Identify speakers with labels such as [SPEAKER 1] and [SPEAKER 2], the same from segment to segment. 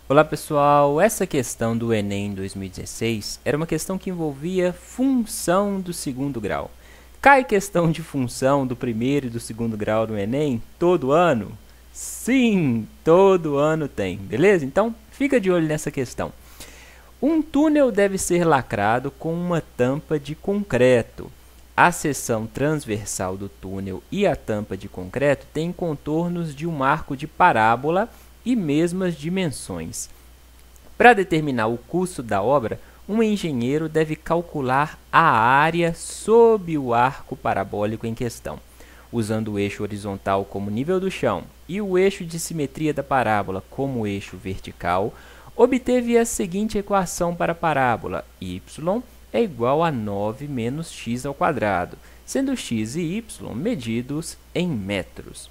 [SPEAKER 1] Olá pessoal, essa questão do Enem 2016 era uma questão que envolvia função do segundo grau. Cai questão de função do primeiro e do segundo grau no Enem todo ano? Sim, todo ano tem, beleza? Então fica de olho nessa questão. Um túnel deve ser lacrado com uma tampa de concreto. A seção transversal do túnel e a tampa de concreto têm contornos de um arco de parábola e mesmas dimensões. Para determinar o custo da obra, um engenheiro deve calcular a área sob o arco parabólico em questão. Usando o eixo horizontal como nível do chão e o eixo de simetria da parábola como eixo vertical, obteve a seguinte equação para a parábola: y é igual a 9 menos x ao quadrado, sendo x e y medidos em metros.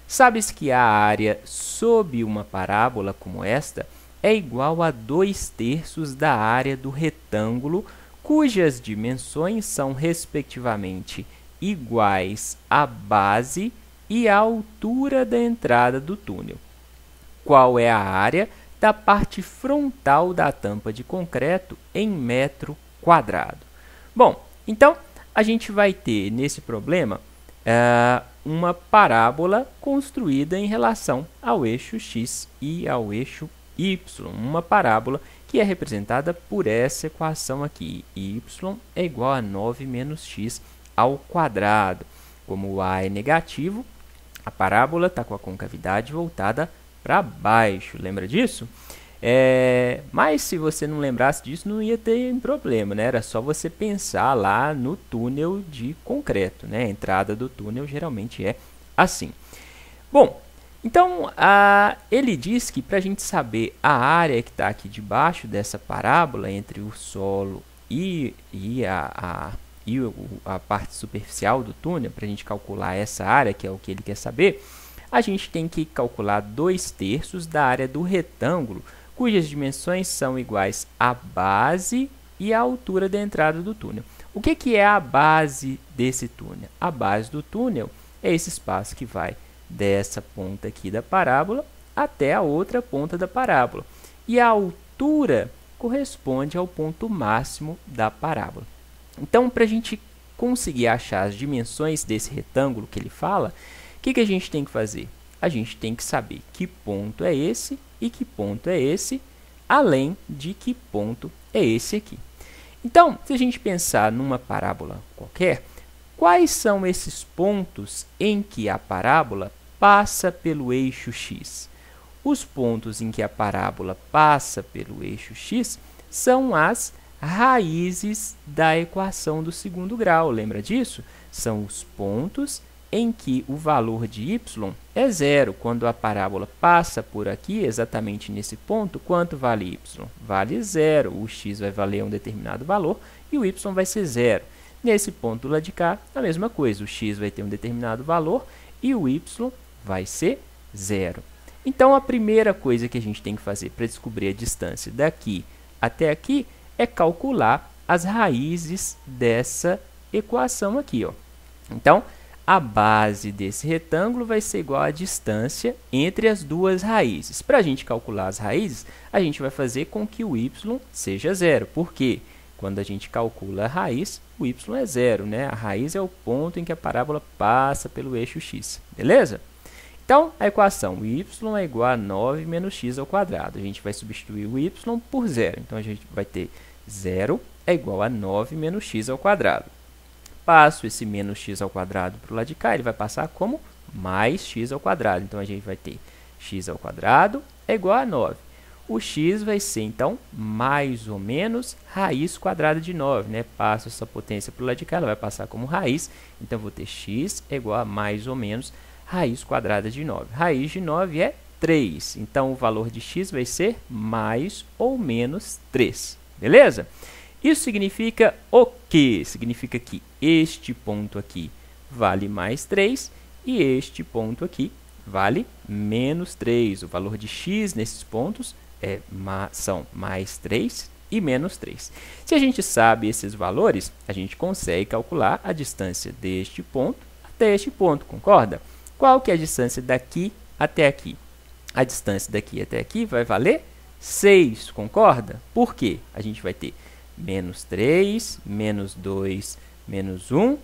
[SPEAKER 1] Sabes que a área sob uma parábola como esta é igual a 2/3 da área do retângulo, cujas dimensões são, respectivamente, iguais à base e à altura da entrada do túnel. Qual é a área da parte frontal da tampa de concreto em metro quadrado? Bom, então a gente vai ter nesse problema uma parábola construída em relação ao eixo x e ao eixo y. Uma parábola que é representada por essa equação aqui. Y é igual a 9 menos x ao quadrado. Como o a é negativo, a parábola está com a concavidade voltada para baixo. Lembra disso? Mas se você não lembrasse disso, não ia ter problema, né? Era só você pensar lá no túnel de concreto, né? A entrada do túnel geralmente é assim. Bom, então ele diz que para a gente saber a área que está aqui debaixo dessa parábola, entre o solo e a parte superficial do túnel, para a gente calcular essa área, que é o que ele quer saber, a gente tem que calcular 2/3 da área do retângulo, cujas dimensões são iguais à base e à altura da entrada do túnel. O que é a base desse túnel? A base do túnel é esse espaço que vai dessa ponta aqui da parábola até a outra ponta da parábola. E a altura corresponde ao ponto máximo da parábola. Então, para a gente conseguir achar as dimensões desse retângulo que ele fala, o que a gente tem que fazer? A gente tem que saber que ponto é esse e que ponto é esse, além de que ponto é esse aqui. Então, se a gente pensar numa parábola qualquer, quais são esses pontos em que a parábola passa pelo eixo x? Os pontos em que a parábola passa pelo eixo x são as raízes da equação do segundo grau. Lembra disso? São os pontos em que o valor de y é zero. Quando a parábola passa por aqui, exatamente nesse ponto, quanto vale y? Vale zero. O x vai valer um determinado valor e o y vai ser zero. Nesse ponto lá de cá, a mesma coisa. O x vai ter um determinado valor e o y vai ser zero. Então, a primeira coisa que a gente tem que fazer para descobrir a distância daqui até aqui é calcular as raízes dessa equação aqui, ó. Então, a base desse retângulo vai ser igual à distância entre as duas raízes. Para a gente calcular as raízes, a gente vai fazer com que o y seja zero. Por quê? Quando a gente calcula a raiz, o y é zero, né? A raiz é o ponto em que a parábola passa pelo eixo x, beleza? Então, a equação y é igual a 9 menos x ao quadrado. A gente vai substituir o y por zero. Então, a gente vai ter 0 é igual a 9 menos x ao quadrado. Passo esse menos x ao quadrado para o lado de cá, ele vai passar como mais x ao quadrado. Então, a gente vai ter x ao quadrado é igual a 9. O x vai ser, então, mais ou menos raiz quadrada de 9, né? Passo essa potência para o lado de cá, ela vai passar como raiz. Então, vou ter x é igual a mais ou menos raiz quadrada de 9. Raiz de 9 é 3. Então, o valor de x vai ser mais ou menos 3. Beleza? Isso significa o quê? Significa que este ponto aqui vale mais 3 e este ponto aqui vale menos 3. O valor de x nesses pontos são mais 3 e menos 3. Se a gente sabe esses valores, a gente consegue calcular a distância deste ponto até este ponto, concorda? Qual que é a distância daqui até aqui? A distância daqui até aqui vai valer 6, concorda? Por quê? A gente vai ter menos 3, menos 2, menos 1,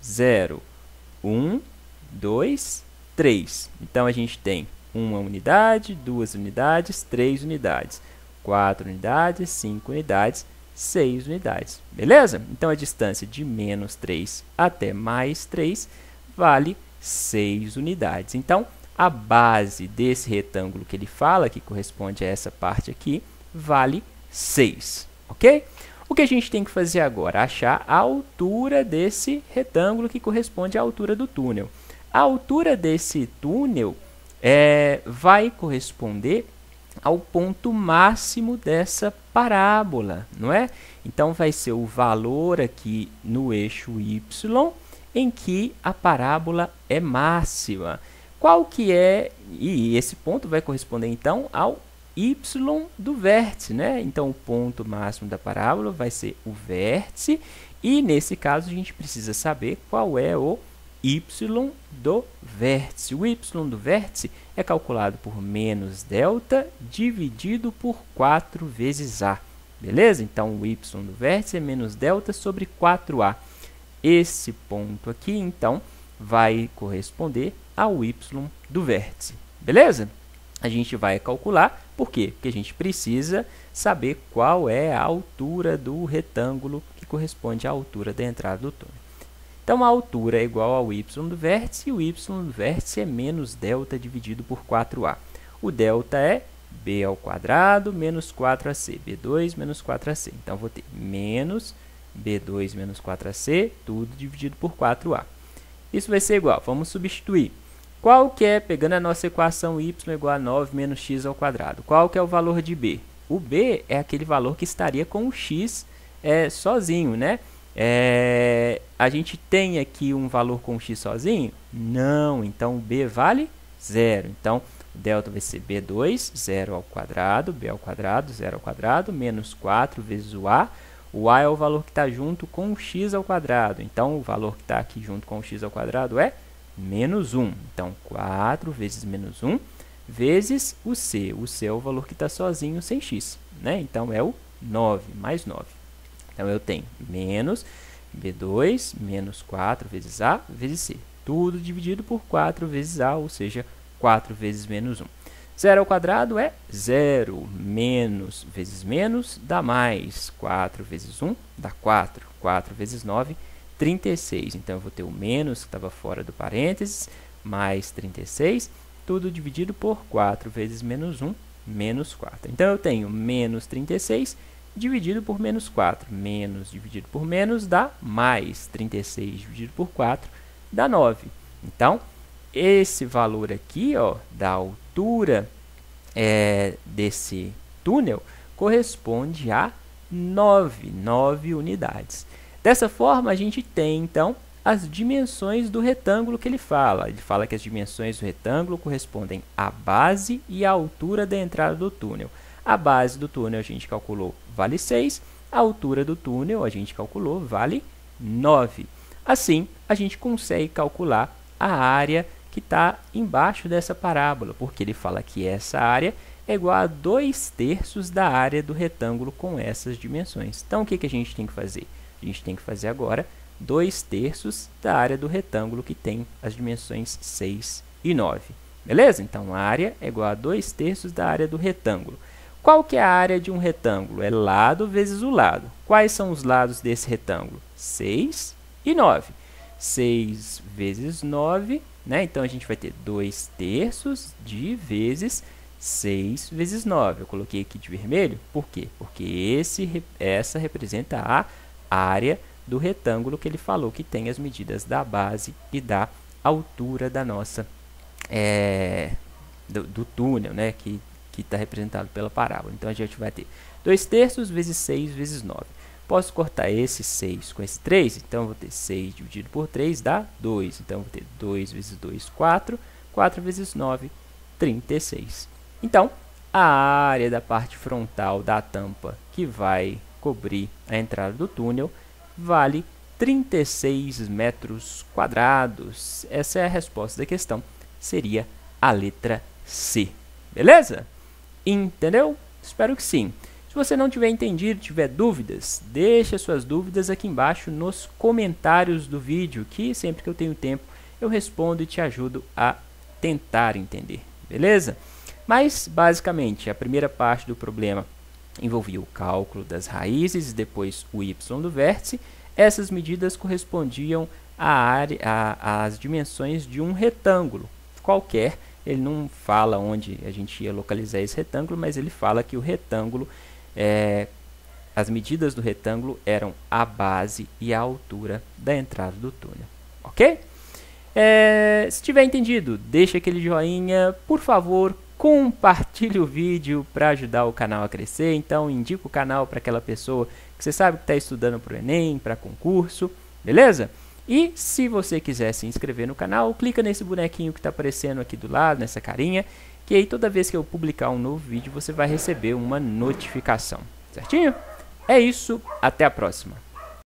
[SPEAKER 1] 0, 1, 2, 3. Então, a gente tem 1 unidade, 2 unidades, 3 unidades, 4 unidades, 5 unidades, 6 unidades. Beleza? Então, a distância de menos 3 até mais 3 vale 6 unidades. Então, a base desse retângulo que ele fala, que corresponde a essa parte aqui, vale 6. Ok? O que a gente tem que fazer agora? Achar a altura desse retângulo que corresponde à altura do túnel. A altura desse túnel vai corresponder ao ponto máximo dessa parábola, não é? Então, vai ser o valor aqui no eixo y em que a parábola é máxima. Qual que é? E esse ponto vai corresponder, então, ao y do vértice, né? Então, o ponto máximo da parábola vai ser o vértice. E, nesse caso, a gente precisa saber qual é o y do vértice. O y do vértice é calculado por menos delta dividido por 4 vezes a. Beleza? Então, o y do vértice é menos delta sobre 4a. Esse ponto aqui, então, vai corresponder ao y do vértice. Beleza? A gente vai calcular. Por quê? Porque a gente precisa saber qual é a altura do retângulo que corresponde à altura da entrada do túnel. Então, a altura é igual ao y do vértice, e o y do vértice é menos delta dividido por 4a. O delta é b ao quadrado menos 4ac, b2 menos 4ac. Então, vou ter menos b2 menos 4ac, tudo dividido por 4a. Isso vai ser igual, vamos substituir. Qual que é, pegando a nossa equação y igual a 9 menos x ao quadrado, qual que é o valor de b? O b é aquele valor que estaria com o x sozinho, né? A gente tem aqui um valor com x sozinho? Não, então o b vale 0. Então, o delta vai ser b2, 0 ao quadrado, b ao quadrado, 0 ao quadrado, menos 4 vezes o a. O a é o valor que está junto com o x ao quadrado. Então, o valor que está aqui junto com o x ao quadrado é menos 1. Então, 4 vezes menos 1 vezes o c. O c é o valor que está sozinho sem x, né? Então, é o 9, mais 9. Então, eu tenho menos b2 menos 4 vezes a vezes c. Tudo dividido por 4 vezes a, ou seja, 4 vezes menos 1. 0 ao quadrado é 0. Menos vezes menos dá mais. 4 vezes 1 dá 4. 4 vezes 9, 36. Então, eu vou ter o menos, que estava fora do parênteses, mais 36. Tudo dividido por 4 vezes menos 1, menos 4. Então, eu tenho menos 36 dividido por menos 4. Menos dividido por menos dá mais. 36 dividido por 4 dá 9. Então, esse valor aqui, ó, da altura desse túnel corresponde a 9 unidades. Dessa forma, a gente tem, então, as dimensões do retângulo que ele fala. Ele fala que as dimensões do retângulo correspondem à base e à altura da entrada do túnel. A base do túnel a gente calculou vale 6, a altura do túnel a gente calculou vale 9. Assim, a gente consegue calcular a área que está embaixo dessa parábola, porque ele fala que essa área é igual a 2/3 da área do retângulo com essas dimensões. Então, o que a gente tem que fazer? A gente tem que fazer agora 2/3 da área do retângulo que tem as dimensões 6 e 9. Beleza? Então, a área é igual a 2/3 da área do retângulo. Qual que é a área de um retângulo? É lado vezes o lado. Quais são os lados desse retângulo? 6 e 9. 6 vezes 9, né? Então, a gente vai ter 2/3 de vezes 6 vezes 9. Eu coloquei aqui de vermelho. Por quê? Porque essa representa a área do retângulo que ele falou que tem as medidas da base e da altura da nossa do túnel, né? Que está representado pela parábola. Então, a gente vai ter 2/3 vezes 6 vezes 9. Posso cortar esse 6 com esse 3? Então, eu vou ter 6 dividido por 3 dá 2. Então, eu vou ter 2 vezes 2, 4. 4 vezes 9, 36. Então, a área da parte frontal da tampa que vai cobrir a entrada do túnel vale 36 metros quadrados. Essa é a resposta da questão. Seria a letra C. Beleza? Entendeu? Espero que sim. Se você não tiver entendido, tiver dúvidas, deixa suas dúvidas aqui embaixo nos comentários do vídeo, que sempre que eu tenho tempo eu respondo e te ajudo a tentar entender, beleza? Mas, basicamente, a primeira parte do problema envolvia o cálculo das raízes e depois o y do vértice. Essas medidas correspondiam às dimensões de um retângulo qualquer. Ele não fala onde a gente ia localizar esse retângulo, mas ele fala que o retângulo, as medidas do retângulo eram a base e a altura da entrada do túnel, ok? Se tiver entendido, deixa aquele joinha, por favor, compartilhe o vídeo para ajudar o canal a crescer. Então indica o canal para aquela pessoa que você sabe que está estudando para o Enem, para concurso, beleza? E se você quiser se inscrever no canal, clica nesse bonequinho que está aparecendo aqui do lado, nessa carinha, que aí toda vez que eu publicar um novo vídeo você vai receber uma notificação, certinho? É isso, até a próxima!